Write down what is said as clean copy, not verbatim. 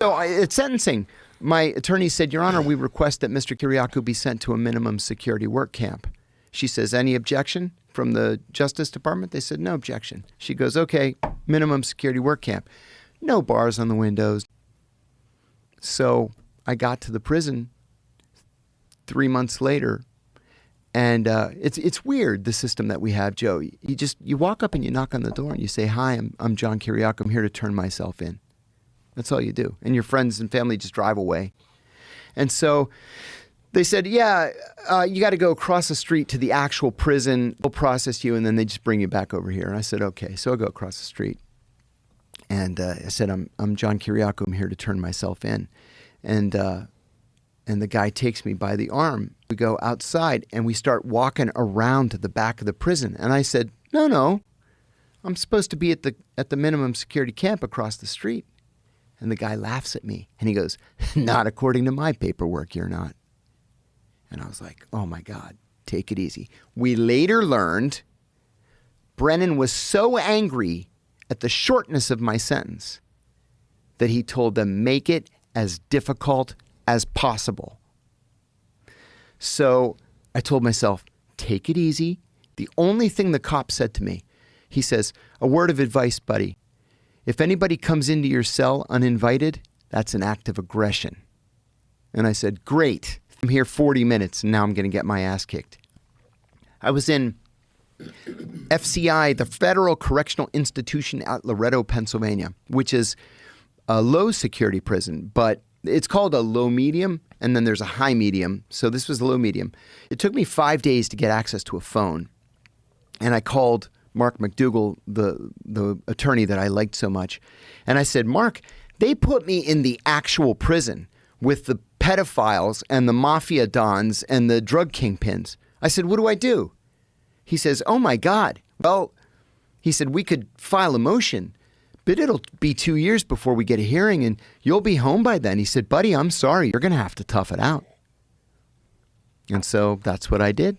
So at sentencing, my attorney said, Your Honor, we request that Mr. Kiriakou be sent to a minimum security work camp. She says, any objection from the Justice Department? They said, no objection. She goes, okay, minimum security work camp. No bars on the windows. So I got to the prison 3 months later, and it's weird, the system that we have, Joe. You walk up and you knock on the door and you say, hi, I'm John Kiriakou. I'm here to turn myself in. That's all you do. And your friends and family just drive away. And so they said, yeah, you got to go across the street to the actual prison. They'll process you, and then they just bring you back over here. And I said, okay. So I go across the street. And I said, I'm John Kiriakou. I'm here to turn myself in. And the guy takes me by the arm. We go outside, and we start walking around to the back of the prison. And I said, no, I'm supposed to be at the minimum security camp across the street. And the guy laughs at me, and he goes, not according to my paperwork, you're not. And I was like, oh, my God, take it easy. We later learned Brennan was so angry at the shortness of my sentence that he told them, make it as difficult as possible. So I told myself, take it easy. The only thing the cop said to me, he says, a word of advice, buddy. If anybody comes into your cell uninvited, that's an act of aggression. And I said, great. I'm here 40 minutes, and now I'm going to get my ass kicked. I was in FCI, the Federal Correctional Institution at Loretto, Pennsylvania, which is a low security prison, but it's called a low medium, and then there's a high medium. So this was the low medium. It took me 5 days to get access to a phone, and I called Mark McDougall, the attorney that I liked so much, and I said, Mark, they put me in the actual prison with the pedophiles and the mafia dons and the drug kingpins. I said, what do I do? He says, oh my God. Well, he said, we could file a motion, but it'll be 2 years before we get a hearing, and you'll be home by then. He said, buddy, I'm sorry. You're going to have to tough it out. And so that's what I did.